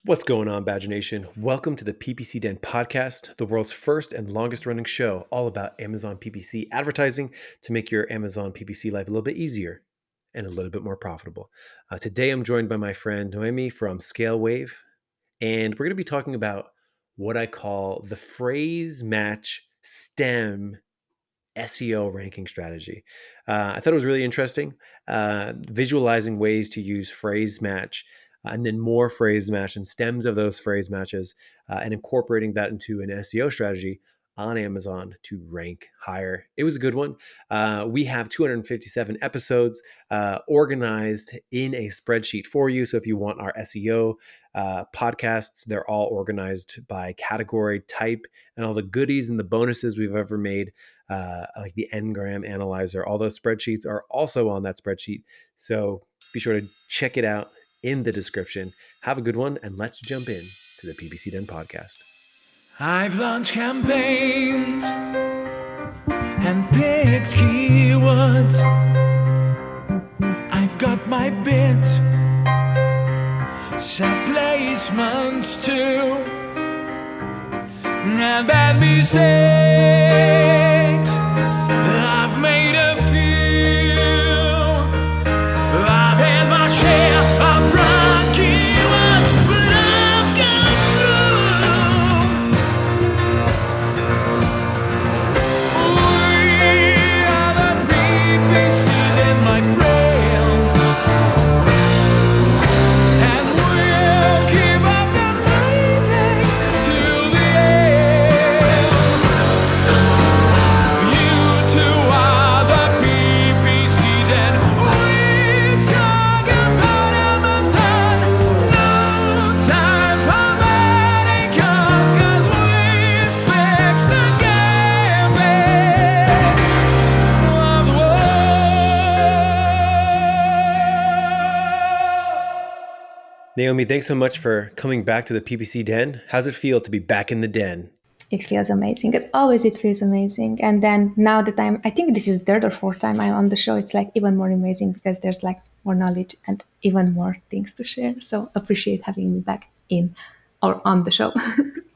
What's going on, Badger Nation? Welcome to the PPC Den podcast, the world's first and longest running show all about Amazon PPC advertising to make your Amazon PPC life a little bit easier and a little bit more profitable. Today, I'm joined by my friend Noemi from Scale Wave, and we're going to be talking about what I call the phrase match STEM SEO ranking strategy. I thought it was really interesting, visualizing ways to use phrase match and then more phrase match and stems of those phrase matches and incorporating that into an SEO strategy on Amazon to rank higher. It was a good one. We have 257 episodes organized in a spreadsheet for you. So if you want our SEO podcasts, they're all organized by category, type, and all the goodies and the bonuses we've ever made, like the Ngram analyzer. All those spreadsheets are also on that spreadsheet. So be sure to check it out in the description. Have a good one, and let's jump in to the PPC Den podcast. I've launched campaigns and picked keywords. I've got my bids, set placements too, and bad mistakes. I've made a few. I've had my share of wrong keywords, but I've gone through. We are the PPC Den, my friends, and we'll keep up the rising to the end. You two are the PPC Den. We talk about Amazon. No time for medicals, 'cause we fix the gambits of the world. Naomi, thanks so much for coming back to the PPC Den. How's it feel to be back in the den? It feels amazing. As always, it feels amazing. And then now that I think this is the third or fourth time I'm on the show, it's like even more amazing because there's like more knowledge and even more things to share. So appreciate having me back in or on the show.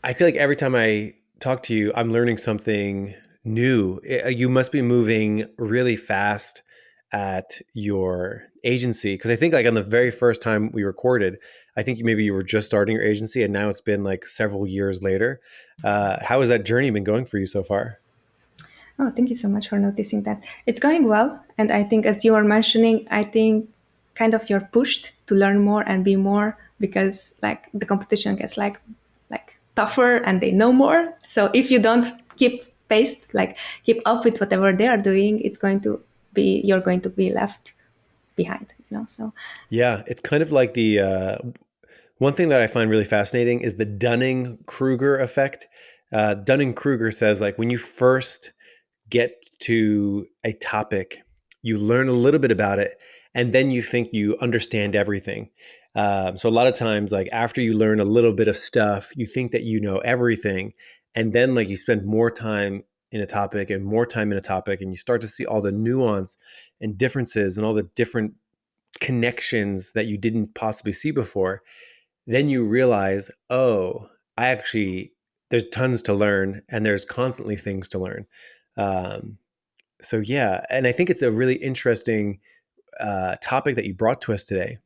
I feel like every time I talk to you, I'm learning something new. You must be moving really fast at your agency, because I think like on the very first time we recorded, I think maybe you were just starting your agency, and now it's been like several years later. How has that journey been going for you so far? Oh, thank you so much for noticing that. It's going well. And I think, as you were mentioning, I think kind of you're pushed to learn more and be more because like the competition gets like tougher and they know more. So if you don't keep pace, like keep up with whatever they are doing, you're going to be left behind. So Yeah, it's kind of like the one thing that I find really fascinating is the Dunning-Kruger effect. Dunning-Kruger says like when you first get to a topic, you learn a little bit about it, and then you think you understand everything. So a lot of times, like after you learn a little bit of stuff, you think that you know everything, and then like you spend more time in a topic and more time in a topic, and you start to see all the nuance and differences and all the different connections that you didn't possibly see before. Then you realize, oh, I actually there's tons to learn, and there's constantly things to learn. Um, so yeah, and I think it's a really interesting topic that you brought to us today,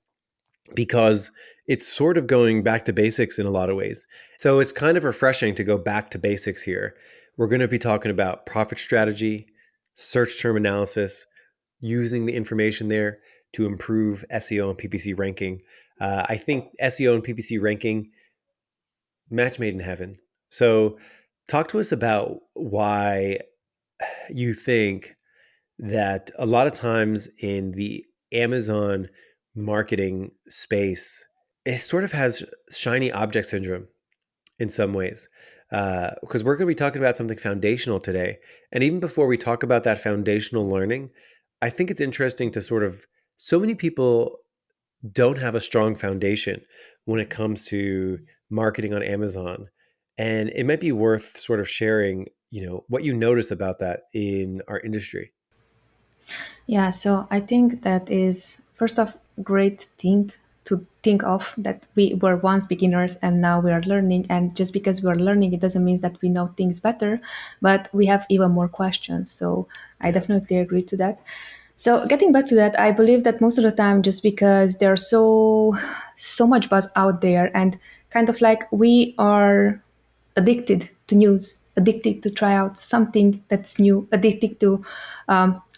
because it's sort of going back to basics in a lot of ways. So it's kind of refreshing to go back to basics here. We're going to be talking about profit strategy, search term analysis, using the information there to improve SEO and PPC ranking. I think SEO and PPC ranking, match made in heaven. So talk to us about why you think that a lot of times in the Amazon marketing space, it sort of has shiny object syndrome in some ways. Because we're going to be talking about something foundational today. And even before we talk about that foundational learning, I think it's interesting to sort of, so many people don't have a strong foundation when it comes to marketing on Amazon. And it might be worth sort of sharing, what you notice about that in our industry. yeah, so I think that is first off great thing to think of that we were once beginners and now we are learning. And just because we are learning, it doesn't mean that we know things better, but we have even more questions. So I Yeah. definitely agree to that. So getting back to that, I believe that most of the time, just because there's so much buzz out there, and kind of like we are addicted to news, addicted to try out something that's new, addicted to,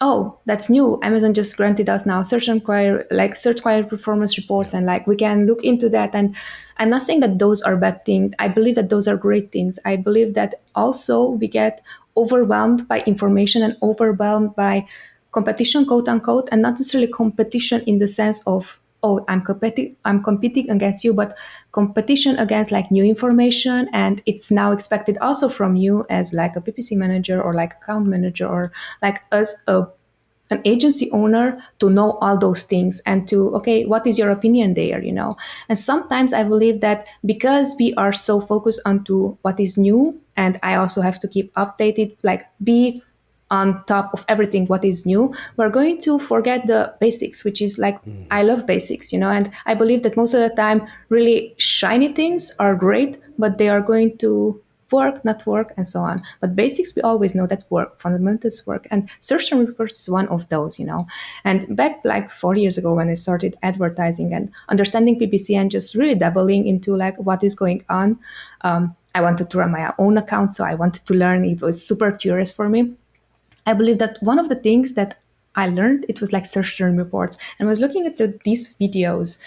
oh, that's new. Amazon just granted us now search query performance reports, Yeah. and like we can look into that. And I'm not saying that those are bad things. I believe that those are great things. I believe that also we get overwhelmed by information and overwhelmed by competition, quote unquote, and not necessarily competition in the sense of, oh, I'm competing against you, but competition against like new information. And it's now expected also from you as like a PPC manager or like account manager or like as an agency owner to know all those things and to, okay, what is your opinion there, And sometimes I believe that because we are so focused onto what is new, and I also have to keep updated, like be on top of everything what is new, we're going to forget the basics, which is like, Hmm. I love basics, and I believe that most of the time really shiny things are great, but they are going to work, not work, and so on. But basics, we always know that work, fundamentals work, and search term reports is one of those. And back like 4 years ago when I started advertising and understanding PPC and just really dabbling into like what is going on, I wanted to run my own account, so I wanted to learn. It was super curious for me. I believe that one of the things that I learned, it was like search term reports, and I was looking at these videos,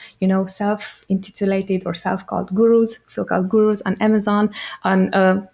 self-intitulated or self-called gurus, so-called gurus on Amazon, on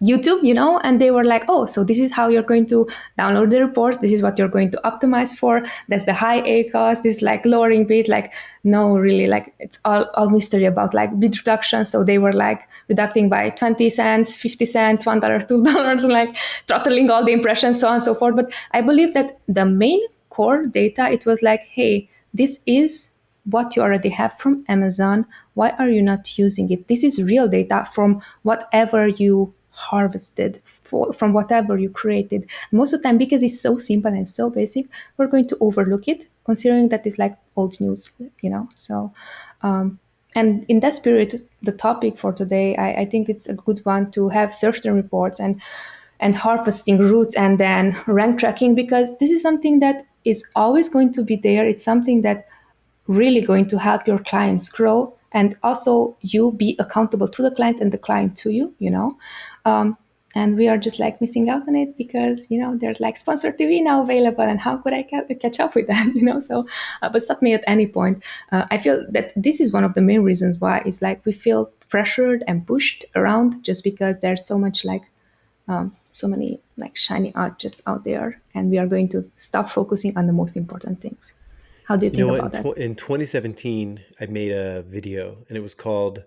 YouTube, and they were like, oh, so this is how you're going to download the reports. This is what you're going to optimize for. That's the high ACOS, this like lowering bit. Like, no, really, like it's all mystery about like bit reduction. So they were like reducing by 20 cents, 50 cents, $1, $2, like throttling all the impressions, so on and so forth. But I believe that the main core data, it was like, hey, this is what you already have from Amazon. Why are you not using it? This is real data from whatever you harvested, from whatever you created. Most of the time, because it's so simple and so basic, we're going to overlook it, considering that it's like old news. So, and in that spirit, the topic for today, I think it's a good one to have search term reports and harvesting routes and then rank tracking, because this is something that is always going to be there. It's something that really going to help your clients grow, and also you be accountable to the clients and the client to you. And we are just like missing out on it because there's like sponsored TV now available, and how could I catch up with that? So but stop me at any point. I feel that this is one of the main reasons why it's like we feel pressured and pushed around, just because there's so much like so many like shiny objects out there, and we are going to stop focusing on the most important things. How do you You know think what? about that? In 2017, I made a video and it was called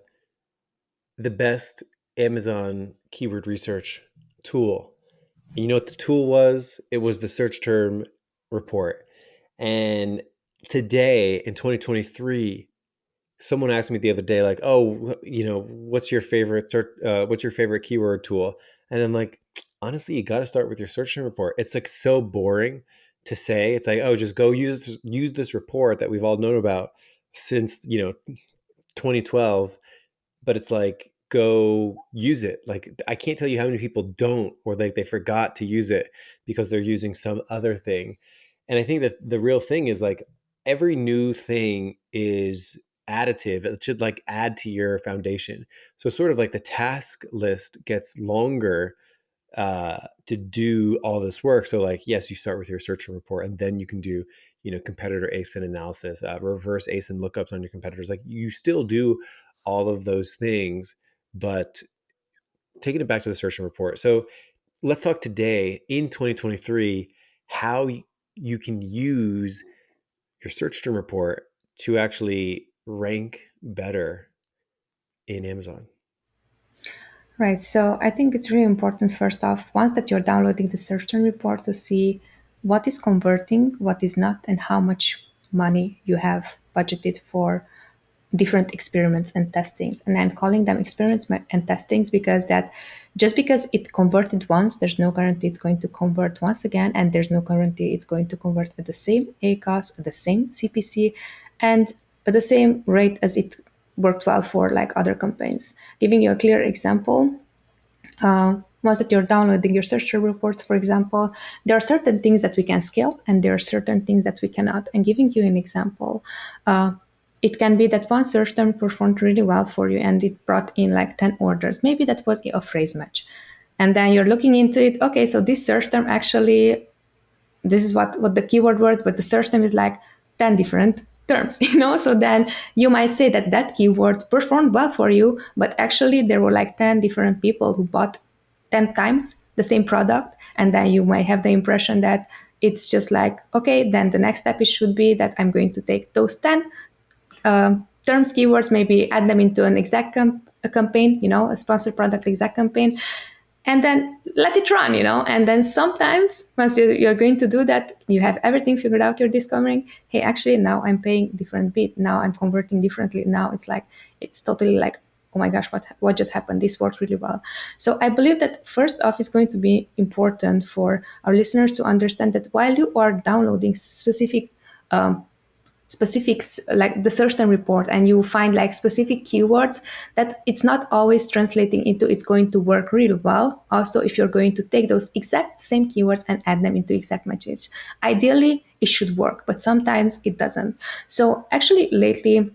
"The Best Amazon Keyword Research Tool." And you know what the tool was? It was the search term report. And today in 2023, someone asked me the other day, like, "Oh, what's your favorite keyword tool?" And I'm like, honestly, you got to start with your search term report. It's like so boring to say. It's like, oh, just go use this report that we've all known about since 2012. But it's like, go use it. Like, I can't tell you how many people don't, or like they forgot to use it because they're using some other thing. And I think that the real thing is like every new thing is additive. It should like add to your foundation. So sort of like the task list gets longer to do all this work. So like, yes, you start with your search and report, and then you can do, competitor ASIN analysis, reverse ASIN lookups on your competitors. Like you still do all of those things, but taking it back to the search and report. So let's talk today in 2023, how you can use your search term report to actually rank better in Amazon. Right. So I think it's really important, first off, once that you're downloading the search term report, to see what is converting, what is not, and how much money you have budgeted for different experiments and testings. And I'm calling them experiments and testings because that just because it converted once, there's no guarantee it's going to convert once again, and there's no guarantee it's going to convert at the same ACOS, at the same CPC. And at the same rate as it worked well for like other campaigns. Giving you a clear example, once that you're downloading your search reports, for example, there are certain things that we can scale and there are certain things that we cannot. And giving you an example, it can be that one search term performed really well for you and it brought in like 10 orders. Maybe that was a phrase match. And then you're looking into it, okay, so this search term actually, this is what the keyword words, but the search term is like 10 different terms, So then you might say that that keyword performed well for you, but actually there were like 10 different people who bought 10 times the same product. And then you might have the impression that it's just like, okay, then the next step should be that I'm going to take those 10 terms, keywords, maybe add them into an exact a campaign, a sponsored product exact campaign, and then let it run, And then sometimes once you're going to do that, you have everything figured out, you're discovering, hey, actually now I'm paying different bit. Now I'm converting differently. Now it's totally like, oh my gosh, what just happened? This worked really well. So I believe that first off is going to be important for our listeners to understand that while you are downloading specifics like the search term report and you find like specific keywords, that it's not always translating into it's going to work really well. Also, if you're going to take those exact same keywords and add them into exact matches, ideally it should work, but sometimes it doesn't. So actually lately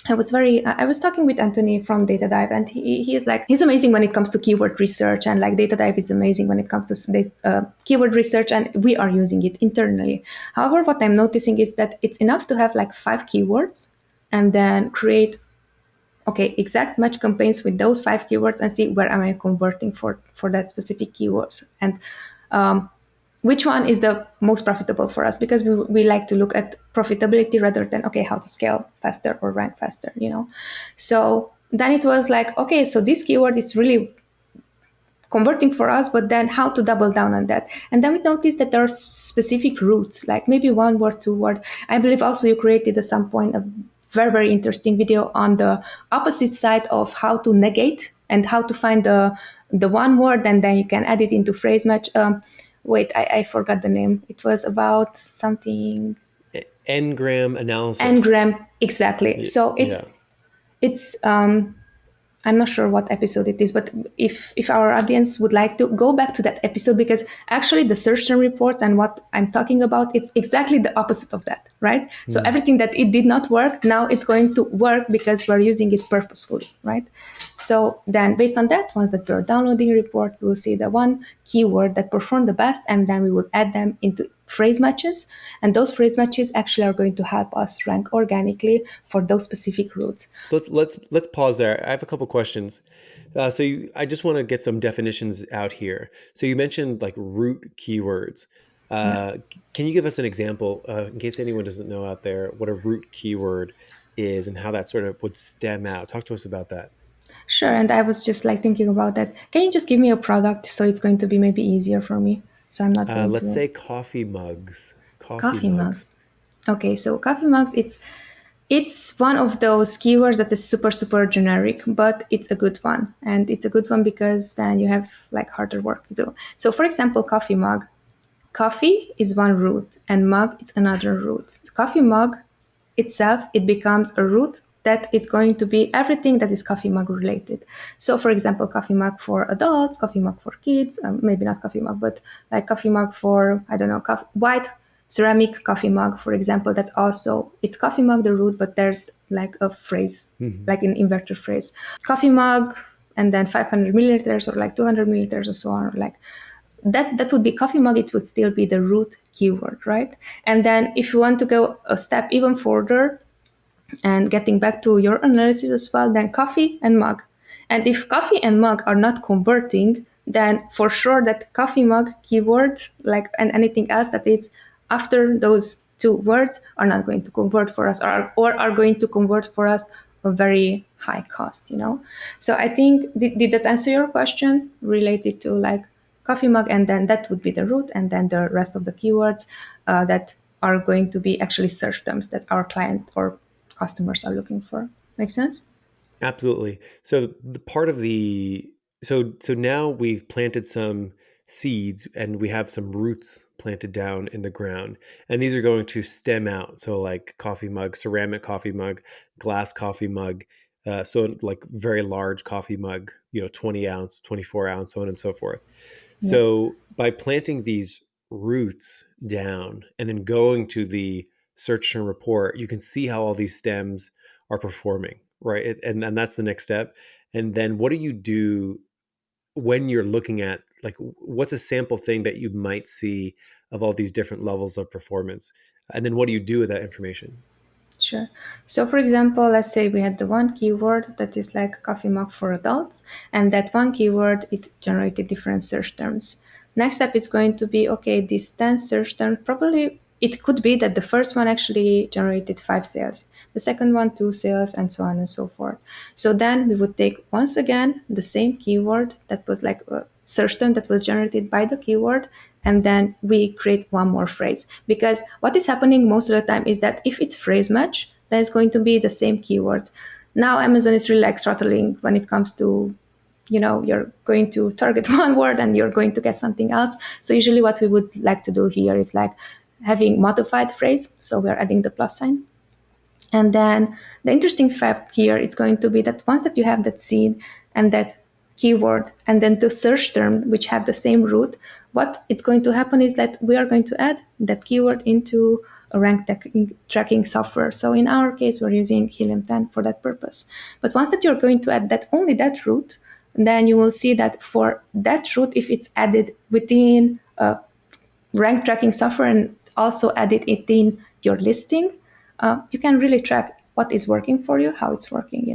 I was talking with Anthony from Data Dive, and he is like, he's amazing when it comes to keyword research, and like Data Dive is amazing when it comes to keyword research, and we are using it internally. However, what I'm noticing is that it's enough to have like 5 keywords and then create exact match campaigns with those 5 keywords and see where am I converting for that specific keywords, and which one is the most profitable for us, because we like to look at profitability rather than how to scale faster or rank faster. So then it was like, okay, so this keyword is really converting for us, but then how to double down on that. And then we noticed that there are specific routes, like maybe 1 word, 2 word. I believe also you created at some point a very, very interesting video on the opposite side of how to negate and how to find the 1 word, and then you can add it into phrase match. Wait, I forgot the name. It was about something. N-gram analysis. N-gram, exactly. So Yeah. it's I'm not sure what episode it is, but if our audience would like to go back to that episode, because actually the search term reports and what I'm talking about, it's exactly the opposite of that, right? So everything that it did not work, now it's going to work because we're using it purposefully, right? So then based on that, once that we're downloading a report, we'll see the 1 keyword that performed the best, and then we will add them into phrase matches, and those phrase matches actually are going to help us rank organically for those specific routes. So let's pause there. I have a couple questions. I just want to get some definitions out here. So you mentioned like root keywords. Can you give us an example, in case anyone doesn't know out there, what a root keyword is and how that sort of would stem out? Talk to us about that. Sure, and I was just like thinking about that. Can you just give me a product so it's going to be maybe easier for me? So I'm not going Let's to say coffee mugs. coffee mugs. Okay, so coffee mugs, it's one of those keywords that is super, super generic, but it's a good one. And it's a good one because then you have like harder work to do. So for example, coffee mug. Coffee is one root and mug is another root. Coffee mug itself, it becomes a root that is going to be everything that is coffee mug related. So for example, coffee mug for adults, coffee mug for kids, maybe not coffee mug, but like coffee mug for, I don't know, white ceramic coffee mug, for example, that's also, it's coffee mug the root, but there's like a phrase, like an inverted phrase. Coffee mug, and then 500 milliliters or like 200 milliliters or so on, like that would be coffee mug. It would still be the root keyword, right? And then if you want to go a step even further, and getting back to your analysis as well, then coffee and mug. And if coffee and mug are not converting, then for sure that coffee mug keyword, like, and anything else that is after those 2 words are not going to convert for us, or are going to convert for us a very high cost, So I think, did that answer your question related to like coffee mug? And then that would be the root, and then the rest of the keywords that are going to be actually search terms that our client or customers are looking for. Make sense? Absolutely. So the part of the so now we've planted some seeds and we have some roots planted down in the ground, and these are going to stem out. So like coffee mug, ceramic coffee mug, glass coffee mug, so like very large coffee mug, 20 ounce, 24 ounce, so on and so forth. Yeah. So by planting these roots down and then going to the search term report, you can see how all these stems are performing, right? And that's the next step. And then what do you do when you're looking at, like, what's a sample thing that you might see of all these different levels of performance? And then what do you do with that information? Sure. So, for example, let's say we had the one keyword that is like coffee mug for adults, and that one keyword, it generated different search terms. Next step is going to be, okay, these 10 search terms, probably it could be that the first one actually generated 5 sales, the second one 2 sales, and so on and so forth. So then we would take once again the same keyword that was like a search term that was generated by the keyword, and then we create one more phrase. Because what is happening most of the time is that if it's phrase match, then it's going to be the same keywords. Now Amazon is really like throttling when it comes to, you're going to target one word and you're going to get something else. So usually what we would like to do here is like having modified phrase. So we're adding the plus sign. And then the interesting fact here is going to be that once that you have that seed and that keyword and then the search term which have the same root, what it's going to happen is that we are going to add that keyword into a rank tracking software. So in our case, we're using Helium 10 for that purpose. But once that you're going to add that only that root, then you will see that for that root, if it's added within a rank tracking software and also added it in your listing, you can really track what is working for you, how it's working.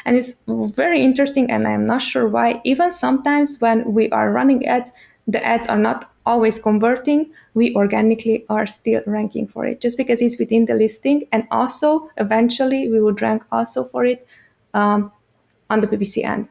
And it's very interesting, and I'm not sure why. Even sometimes when we are running ads, the ads are not always converting, we organically are still ranking for it just because it's within the listing. And also, eventually, we would rank also for it on the PPC end.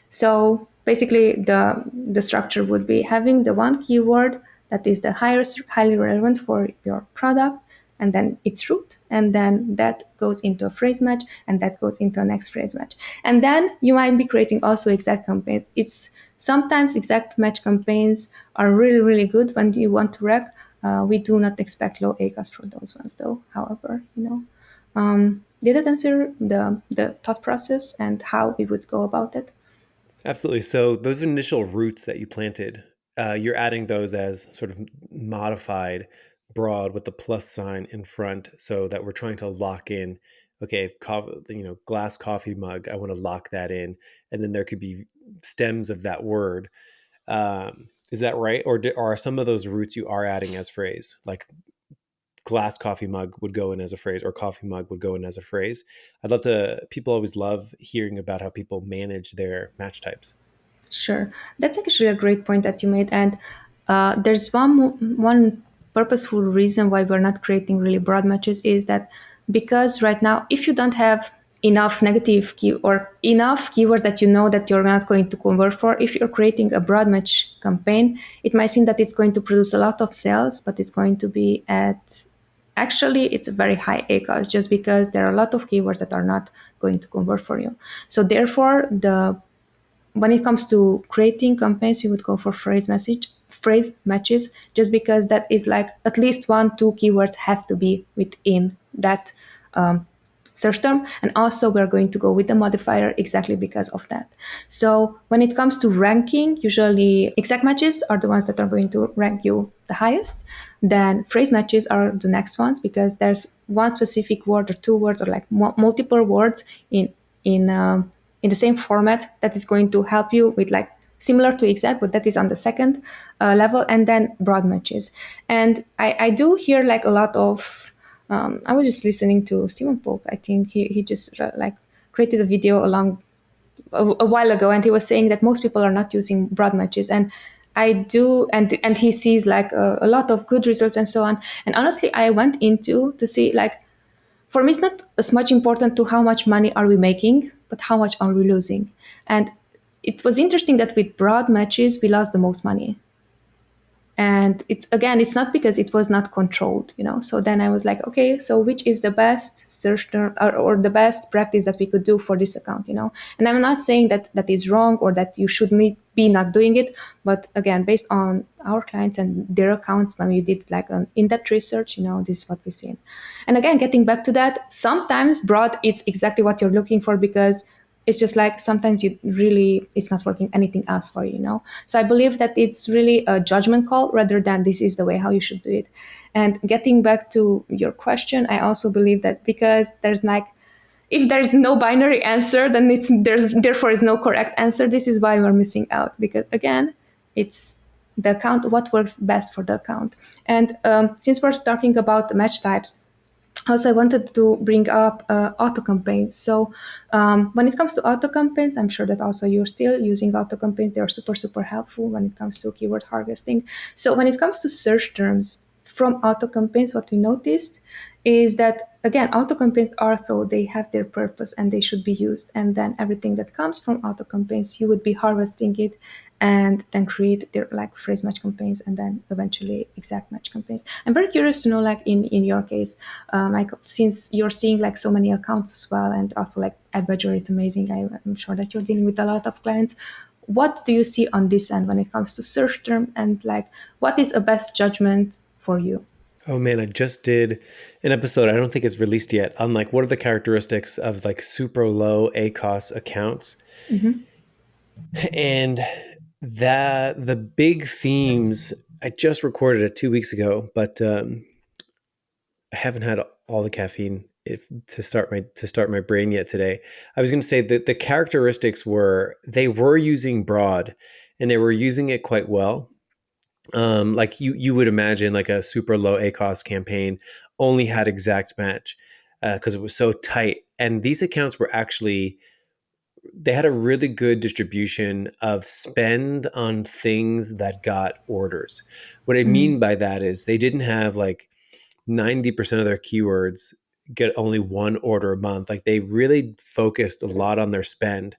So basically, the structure would be having the one keyword that is the highly relevant for your product, and then its root, and then that goes into a phrase match, and that goes into a next phrase match. And then you might be creating also exact campaigns. It's sometimes exact match campaigns are really, really good when you want to rank. We do not expect low ACOS for those ones, though. However, did that answer the thought process and how we would go about it? Absolutely. So those initial roots that you planted, you're adding those as sort of modified broad with the plus sign in front, so that we're trying to lock in. Okay, if glass coffee mug, I want to lock that in, and then there could be stems of that word. Is that right, or are some of those roots you are adding as phrase, like glass coffee mug would go in as a phrase, or coffee mug would go in as a phrase? People always love hearing about how people manage their match types. Sure, that's actually a great point that you made, and there's one purposeful reason why we're not creating really broad matches is that because right now, if you don't have enough negative key or enough keyword that you know that you're not going to convert for, if you're creating a broad match campaign, it might seem that it's going to produce a lot of sales, but it's going to be at actually it's a very high ACOS just because there are a lot of keywords that are not going to convert for you. So therefore, when it comes to creating campaigns, we would go for phrase matches, just because that is like at least 1-2 keywords have to be within that search term. And also we're going to go with the modifier exactly because of that. So when it comes to ranking, usually exact matches are the ones that are going to rank you the highest. Then phrase matches are the next ones because there's one specific word or 2 words or like multiple words in the same format that is going to help you with like similar to exact, but that is on the second level. And then broad matches. And I do hear like a lot of I was just listening to Stephen Pope. I think he just like created a video a while ago, and he was saying that most people are not using broad matches, and I do, and he sees like a lot of good results and so on. And honestly, I went into to see like, for me, it's not as much important to how much money are we making, but how much are we losing. And it was interesting that with broad matches, we lost the most money. And it's, again, it's not because it was not controlled, so then I was like, okay, so which is the best search term, or the best practice that we could do for this account, and I'm not saying that that is wrong or that you should be not doing it, but again, based on our clients and their accounts, when we did like an in-depth research, this is what we see. And again, getting back to that, sometimes broad it's exactly what you're looking for, because it's just like sometimes it's not working anything else for you, so I believe that it's really a judgment call rather than this is the way how you should do it. And getting back to your question, I also believe that because there's like, if there's no binary answer, then there's therefore is no correct answer. This is why we're missing out, because again, it's the account, what works best for the account. And since we're talking about the match types, also I wanted to bring up auto campaigns. So when it comes to auto campaigns, I'm sure that also you're still using auto campaigns. They're super, super helpful when it comes to keyword harvesting. So when it comes to search terms from auto campaigns, what we noticed is that, again, auto campaigns are, so they have their purpose and they should be used. And then everything that comes from auto campaigns, you would be harvesting it and then create their like phrase match campaigns and then eventually exact match campaigns. I'm very curious to know, like in your case, Michael, since you're seeing like so many accounts as well, and also like AdBudger is amazing. I'm sure that you're dealing with a lot of clients. What do you see on this end when it comes to search term, and like what is a best judgment for you? Oh man, I just did an episode. I don't think it's released yet on like what are the characteristics of like super low ACOS accounts. And that the big themes, I just recorded it 2 weeks ago, but I haven't had all the caffeine to start my brain yet today. I was going to say that the characteristics were they were using broad, and they were using it quite well. Like you would imagine, like a super low ACOS campaign only had exact match because it was so tight. And these accounts were actually, they had a really good distribution of spend on things that got orders. What I mean by that is they didn't have like 90% of their keywords get only one order a month. Like they really focused a lot on their spend.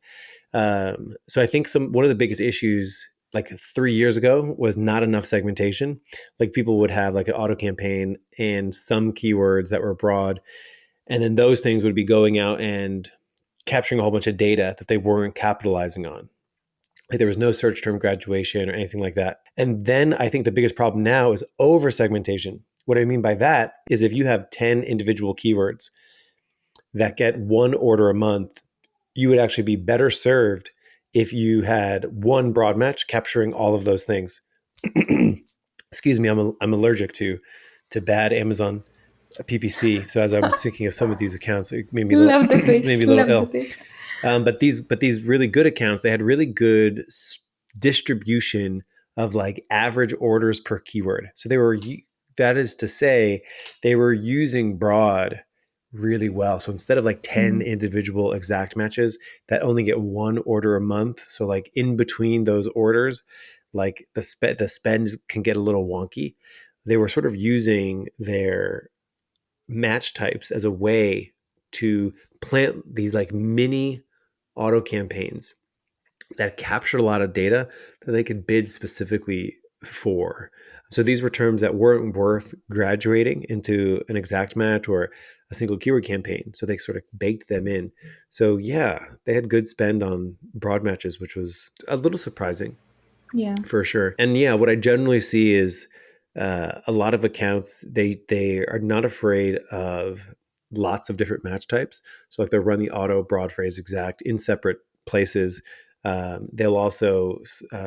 So I think one of the biggest issues like 3 years ago was not enough segmentation. Like people would have like an auto campaign and some keywords that were broad, and then those things would be going out and capturing a whole bunch of data that they weren't capitalizing on. Like there was no search term graduation or anything like that. And then I think the biggest problem now is over segmentation. What I mean by that is if you have 10 individual keywords that get one order a month, you would actually be better served if you had one broad match capturing all of those things. Excuse me, I'm allergic to bad Amazon PPC. So as I was thinking of some of these accounts, it made me a little Love the made taste. me a little Love the ill. taste. But these really good accounts, they had really good distribution of like average orders per keyword. So that is to say, they were using broad really well. So instead of like 10 individual exact matches that only get one order a month, so like in between those orders, like the spend can get a little wonky. They were sort of using their match types as a way to plant these like mini auto campaigns that captured a lot of data that they could bid specifically for. So these were terms that weren't worth graduating into an exact match or a single keyword campaign. So they sort of baked them in. So yeah, they had good spend on broad matches, which was a little surprising Yeah. for sure. And yeah, what I generally see is a lot of accounts, they are not afraid of lots of different match types. So like they'll run the auto, broad, phrase, exact in separate places. They'll also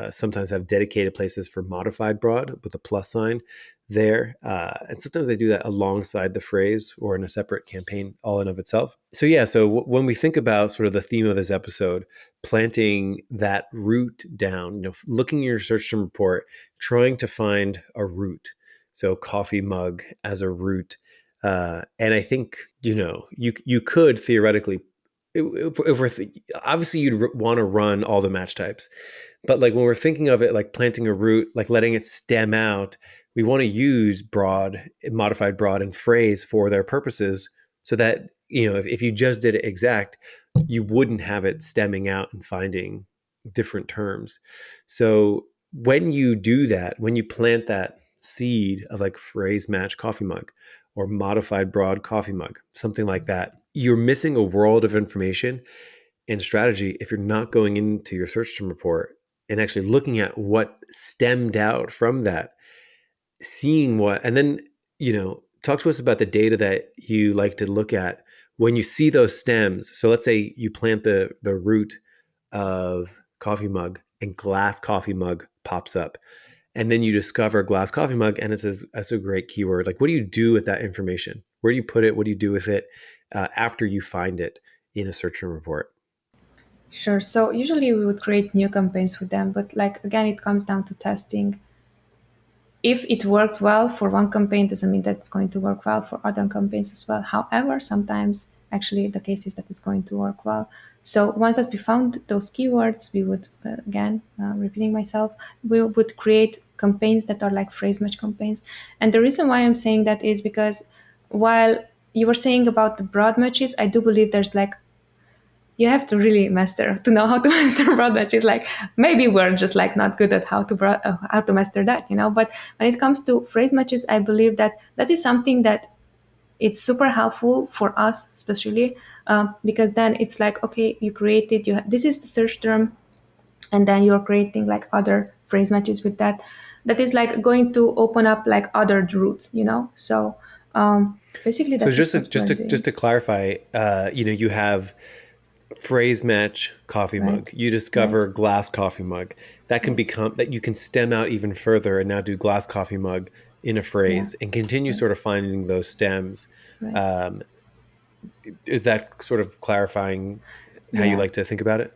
sometimes have dedicated places for modified broad with a plus sign there. And sometimes they do that alongside the phrase or in a separate campaign all in of itself. So yeah, so when we think about sort of the theme of this episode, planting that root down, looking at your search term report, trying to find a root. So coffee mug as a root. And I think, you could theoretically, if we're obviously you'd want to run all the match types, but like when we're thinking of it like planting a root, like letting it stem out, we want to use broad, modified broad, and phrase for their purposes, so that if you just did it exact, you wouldn't have it stemming out and finding different terms. So when you do that, when you plant that seed of like phrase match coffee mug or modified broad coffee mug, something like that, you're missing a world of information and strategy if you're not going into your search term report and actually looking at what stemmed out from that, seeing what, and then, talk to us about the data that you like to look at when you see those stems. So let's say you plant the root of coffee mug and glass coffee mug pops up, and then you discover glass coffee mug and it says that's a great keyword. Like, what do you do with that information? Where do you put it? What do you do with it after you find it in a search term report? Sure. So usually we would create new campaigns with them, but like again, it comes down to testing. If it worked well for one campaign, doesn't mean that it's going to work well for other campaigns as well. However, sometimes actually the case is that it's going to work well. So once that we found those keywords, we would, again, repeating myself, we would create campaigns that are like phrase match campaigns. And the reason why I'm saying that is because while you were saying about the broad matches, I do believe there's like you have to really master to know how to master broad matches. Like maybe we're just like not good at how to master that, But when it comes to phrase matches, I believe that that is something that it's super helpful for us, especially because then it's like, okay, you created this is the search term, and then you're creating like other phrase matches with that. That is like going to open up like other routes, So basically, So that is what we're just doing, to clarify, you have phrase match coffee right? mug. You Right. discover glass coffee mug. That can Right. become that you can stem out even further and now do glass coffee mug in a Yeah. phrase and continue Right. sort of finding those stems. Right. Um, is that sort of clarifying how you Yeah. like to think about it?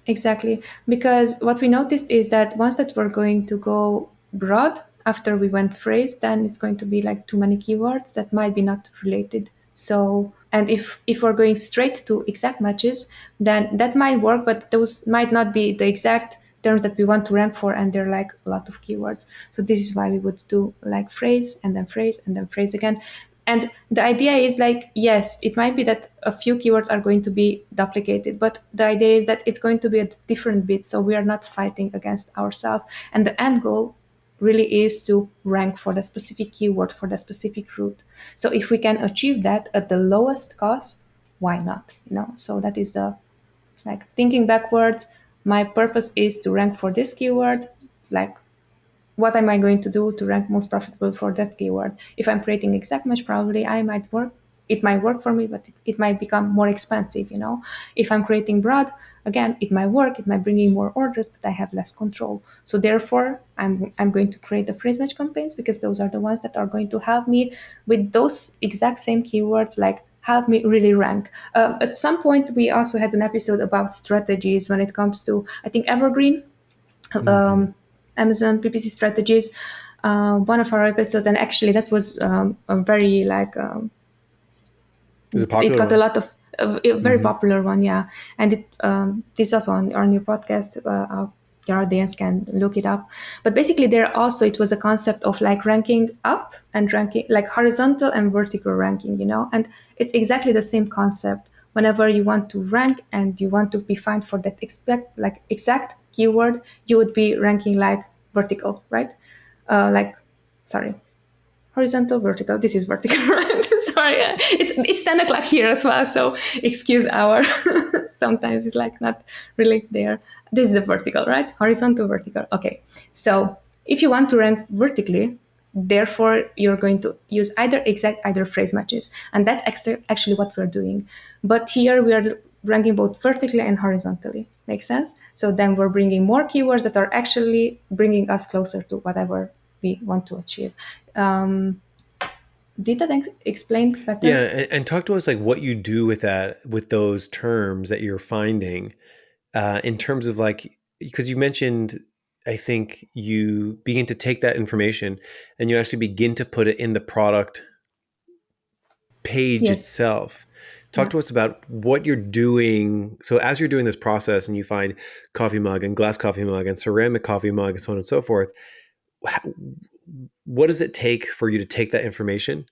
Exactly. Because what we noticed is that once that we're going to go broad after we went phrase, then it's going to be like too many keywords that might be not related. So, and if we're going straight to exact matches, then that might work, but those might not be the exact terms that we want to rank for, and they're like a lot of keywords. So this is why we would do like phrase and then phrase and then phrase again. And the idea is like, yes, it might be that a few keywords are going to be duplicated, but the idea is that it's going to be a different bit. So we are not fighting against ourselves. And the end goal really is to rank for the specific keyword for the specific route. So if we can achieve that at the lowest cost, why not? So that is the like thinking backwards. My purpose is to rank for this keyword, like what am I going to do to rank most profitable for that keyword? If I'm creating exact match, probably it might work for me, but it might become more expensive. If I'm creating broad, again, it might work, it might bring in more orders, but I have less control. So therefore, I'm going to create the phrase match campaigns because those are the ones that are going to help me with those exact same keywords, like help me really rank. At some point, we also had an episode about strategies when it comes to, I think, evergreen Mm-hmm. um, Amazon PPC strategies. One of our episodes, and actually that was a very like Is a it popular got a one. lot of a very Mm-hmm. popular one, yeah. And it this is also on our new podcast. Your audience can look it up. But basically, there also it was a concept of like ranking up and ranking like horizontal and vertical ranking. And it's exactly the same concept. Whenever you want to rank and you want to be found for that exact keyword, you would be ranking like vertical, right? Like, sorry, horizontal, vertical. This is vertical, right? Sorry, it's 10 o'clock here as well, so excuse our. Sometimes it's like not really there. This is a vertical, right? Horizontal, vertical. Okay, so if you want to rank vertically, therefore you're going to use either exact either phrase matches, and that's actually what we're doing. But here we are ranking both vertically and horizontally. Makes sense? So then we're bringing more keywords that are actually bringing us closer to whatever we want to achieve. Um, did that explain Yeah, better? and talk to us like what you do with that, with those terms that you're finding, in terms of like, because you mentioned, I think you begin to take that information and you actually begin to put it in the product page Yes. itself. Talk Yeah. to us about what you're doing. So as you're doing this process and you find coffee mug and glass coffee mug and ceramic coffee mug and so on and so forth, what does it take for you to take that information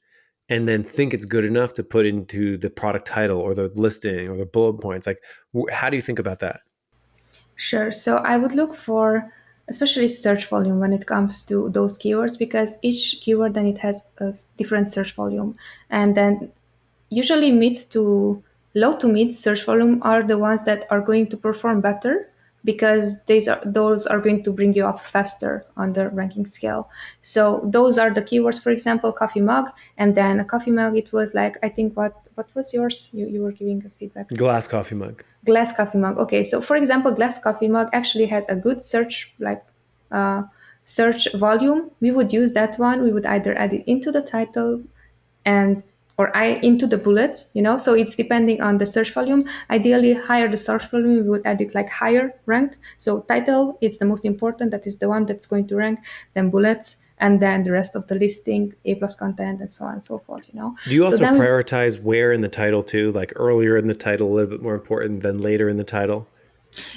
and then think it's good enough to put into the product title or the listing or the bullet points? Like, how do you think about that? Sure. So I would look for. especially search volume when it comes to those keywords, because each keyword then it has a different search volume. And then usually mid to low to mid search volume are the ones that are going to perform better, because those are going to bring you up faster on the ranking scale. So those are the keywords, for example, coffee mug. And then a coffee mug, it was like, I think, what was yours? You were giving a feedback. Glass coffee mug. Glass coffee mug. Okay, so for example, glass coffee mug actually has a good search, like search volume. We would use that one. We would either add it into the title and or I into the bullets, so it's depending on the search volume. Ideally, higher the search volume, we would add it like higher ranked. So title is the most important, that is the one that's going to rank, then bullets, and then the rest of the listing, A plus content, and so on and so forth. Do you So also then prioritize where in the title too? Like earlier in the title, a little bit more important than later in the title?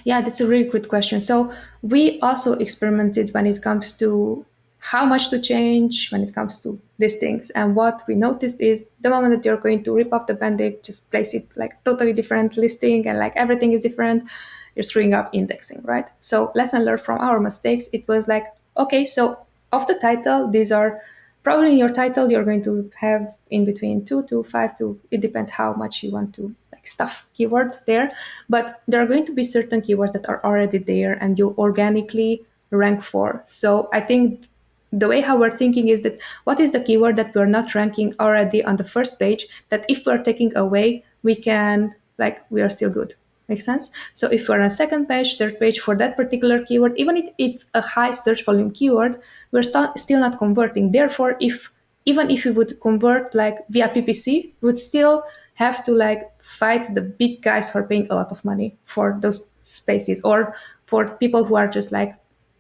Yeah, that's a really good question. So we also experimented when it comes to how much to change when it comes to these things. And what we noticed is the moment that you're going to rip off the band-aid, just place it like totally different listing and like everything is different, you're screwing up indexing, right? So lesson learned from our mistakes, it was like, okay, so of the title, these are probably in your title, you're going to have in between 2 to 5 to, it depends how much you want to like stuff keywords there. But there are going to be certain keywords that are already there and you organically rank for. So I think the way how we're thinking is that what is the keyword that we're not ranking already on the first page, that if we're taking away, we can, like, we are still good. Makes sense? So if we're on second page, third page for that particular keyword, even if it's a high search volume keyword, we're still not converting. Therefore, if even if we would convert like via PPC, we would still have to like fight the big guys who are paying a lot of money for those spaces, or for people who are just like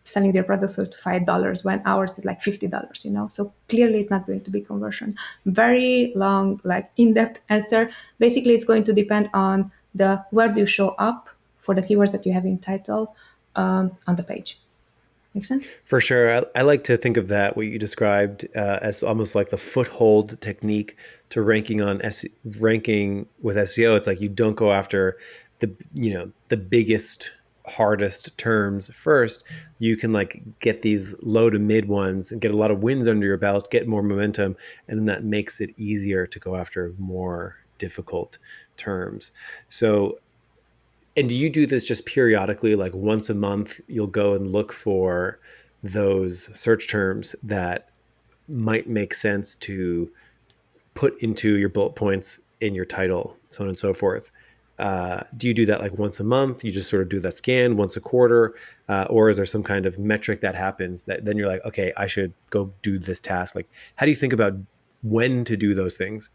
selling their products for $5 when ours is like $50. So clearly it's not going to be conversion. Very long, like in-depth answer. Basically, it's going to depend on the where do you show up for the keywords that you have in title on the page. Make sense? For sure. I like to think of that, what you described, as almost like the foothold technique to ranking with SEO. It's like you don't go after the biggest, hardest terms first. You can like get these low to mid ones and get a lot of wins under your belt, get more momentum, and then that makes it easier to go after more difficult terms. So, and do you do this just periodically, like once a month, you'll go and look for those search terms that might make sense to put into your bullet points in your title, so on and so forth? Do you do that like once a month? You just sort of do that scan once a quarter? Or is there some kind of metric that happens that then you're like, okay, I should go do this task? Like, how do you think about when to do those things?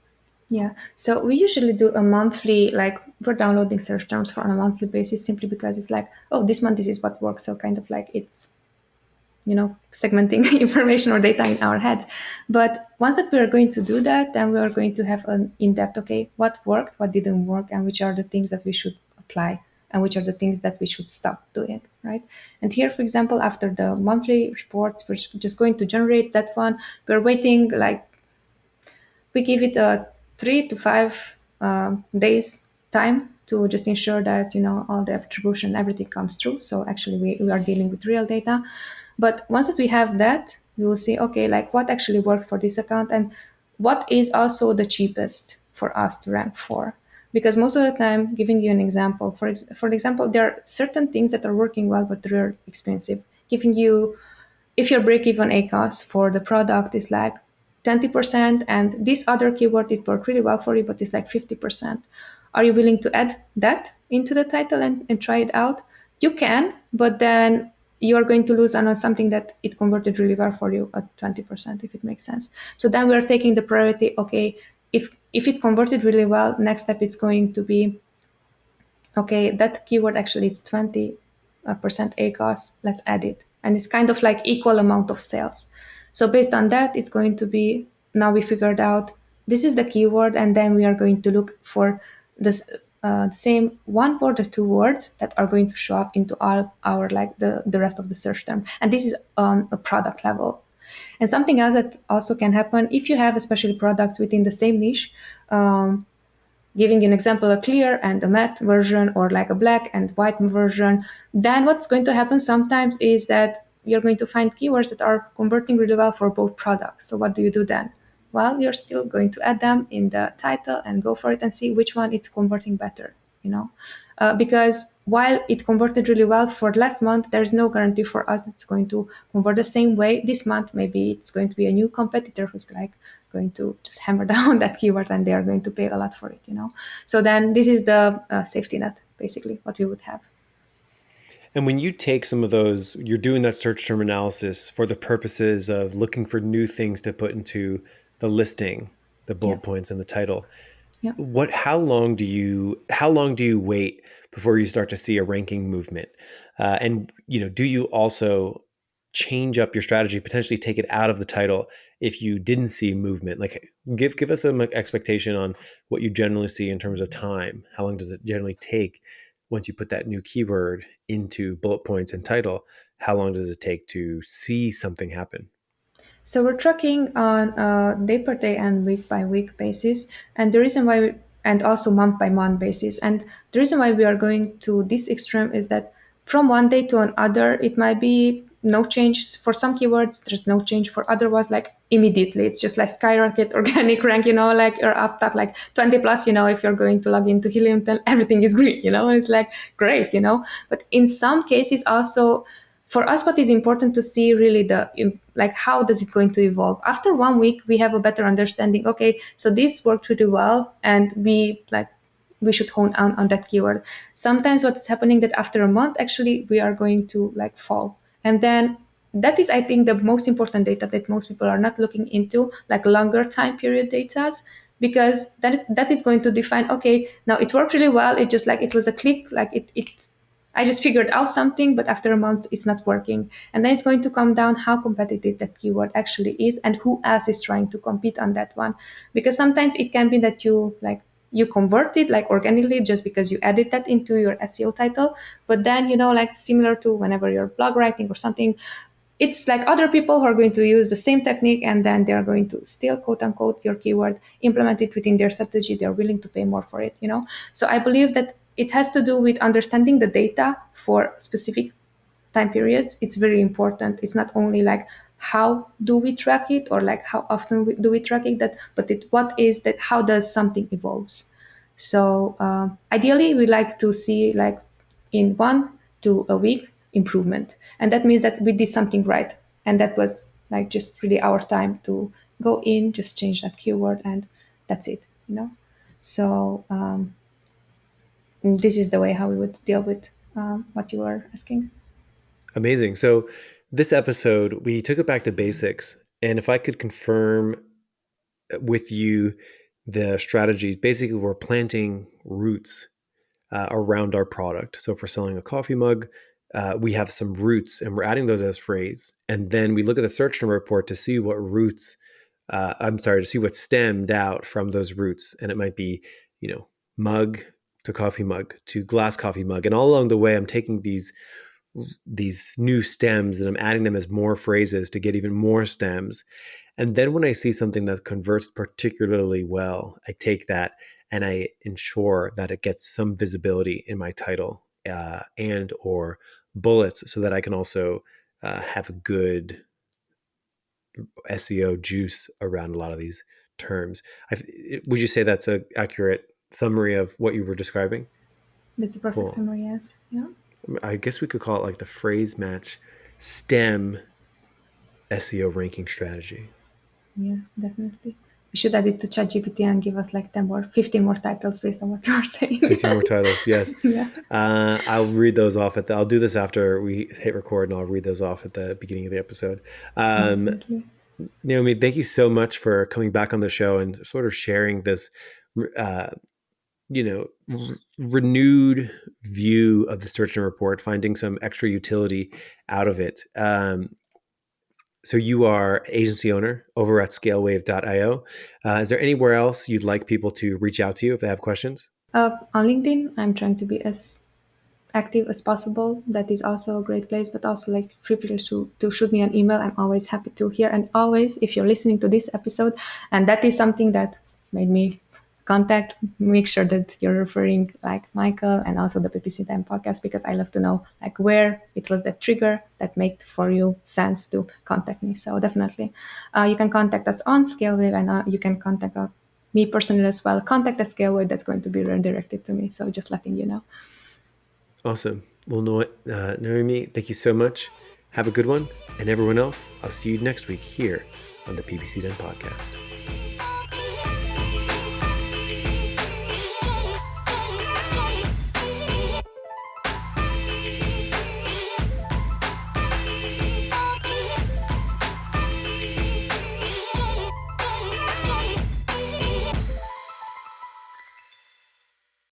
Yeah. So we usually do a monthly, like we're downloading search terms for on a monthly basis, simply because it's like, oh, this month this is what works. So kind of like it's segmenting information or data in our heads. But once that we are going to do that, then we are going to have an in-depth, okay, what worked, what didn't work, and which are the things that we should apply and which are the things that we should stop doing, right? And here, for example, after the monthly reports, we're just going to generate that one. We're waiting, like, we give it a 3 to 5 days time to just ensure that all the attribution, everything comes through. So actually we are dealing with real data. But once that we have that, we will see, okay, like what actually worked for this account and what is also the cheapest for us to rank for. Because most of the time, giving you an example, for example, there are certain things that are working well, but they're expensive. Giving you, if your break-even ACOS for the product is like 20%, and this other keyword, it worked really well for you, but it's like 50%. Are you willing to add that into the title and try it out? You can, but then you're going to lose on something that it converted really well for you at 20%, if it makes sense. So then we're taking the priority, okay, if it converted really well, next step is going to be, okay, that keyword actually is 20% ACOS, let's add it. And it's kind of like equal amount of sales. So based on that, it's going to be, now we figured out this is the keyword, and then we are going to look for this the same one word or two words that are going to show up into all our like the rest of the search term. And this is on a product level. And something else that also can happen if you have especially products within the same niche, giving you an example, a clear and a matte version, or like a black and white version, then what's going to happen sometimes is that you're going to find keywords that are converting really well for both products. So what do you do then? Well, you're still going to add them in the title and go for it and see which one it's converting better, you know? Because while it converted really well for last month, there's no guarantee for us that it's going to convert the same way this month. Maybe it's going to be a new competitor who's like going to just hammer down that keyword and they are going to pay a lot for it, you know? So then this is the safety net, basically, what we would have. And when you take some of those, you're doing that search term analysis for the purposes of looking for new things to put into the listing, the Yeah. bullet points and the title. Yeah. How long do you wait before you start to see a ranking movement? And do you also change up your strategy, potentially take it out of the title if you didn't see movement? Like give us some expectation on what you generally see in terms of time. How long does it generally take once you put that new keyword into bullet points and title? How long does it take to see something happen? So we're tracking on a day per day and week by week basis, and the reason why, and also month by month basis, and the reason why we are going to this extreme is that from one day to another, it might be no change for some keywords. There's no change for other ones, like immediately. It's just like skyrocket organic rank, like you're up at like 20 plus. If you're going to log into Helium, then everything is green. It's like great. But in some cases also for us, what is important to see really like how does it going to evolve after 1 week. We have a better understanding. Okay, so this worked really well, and we should hone on that keyword. Sometimes what's happening that after a month, actually we are going to like fall, and then that is, I think, the most important data that most people are not looking into, like longer time period data, because that is going to define. Okay, now it worked really well. It just like it was a click, like it I just figured out something, but after a month, it's not working. And then it's going to come down how competitive that keyword actually is and who else is trying to compete on that one. Because sometimes it can be that you convert it like organically just because you added that into your SEO title. But then, like similar to whenever you're blog writing or something, it's like other people who are going to use the same technique, and then they're going to still quote unquote your keyword, implement it within their strategy. They're willing to pay more for it. So I believe that it has to do with understanding the data for specific time periods. It's very important. It's not only like how do we track it or like how often do we track it, but what is that, how does something evolves. So ideally we like to see like in 1 to a week improvement, and that means that we did something right, and that was like just really our time to go in, just change that keyword, and that's it. So this is the way how we would deal with what you were asking. Amazing. So this episode, we took it back to basics. And if I could confirm with you the strategy, basically we're planting roots around our product. So if we're selling a coffee mug, we have some roots and we're adding those as phrase. And then we look at the search term report to see what roots, to see what's stemmed out from those roots. And it might be, mug to coffee mug to glass coffee mug. And all along the way, I'm taking these new stems and I'm adding them as more phrases to get even more stems. And then when I see something that converts particularly well, I take that and I ensure that it gets some visibility in my title and or bullets so that I can also have a good SEO juice around a lot of these terms. Would you say that's an accurate summary of what you were describing? That's a perfect summary. Yes. Yeah. I guess we could call it like the phrase match STEM SEO ranking strategy. Yeah, definitely. We should add it to ChatGPT and give us like 10 more, 15 more titles based on what you are saying. 15 more titles, yes. Yeah. I'll read those off I'll do this after we hit record, and I'll read those off at the beginning of the episode. Definitely. Naomi, thank you so much for coming back on the show and sort of sharing this, renewed view of the search and report, finding some extra utility out of it. So you are agency owner over at scalewave.io. Is there anywhere else you'd like people to reach out to you if they have questions? On LinkedIn, I'm trying to be as active as possible. That is also a great place, but also like feel free to shoot me an email. I'm always happy to hear. And always, if you're listening to this episode, and that is something that made me contact, make sure that you're referring like Michael and also the PPC Den podcast, because I love to know like where it was that trigger that made for you sense to contact me. So definitely, you can contact us on ScaleWave, and you can contact me personally as well. Contact at ScaleWave, that's going to be redirected to me. So just letting you know. Awesome. Well, Noemi, thank you so much. Have a good one. And everyone else, I'll see you next week here on the PPC Den podcast.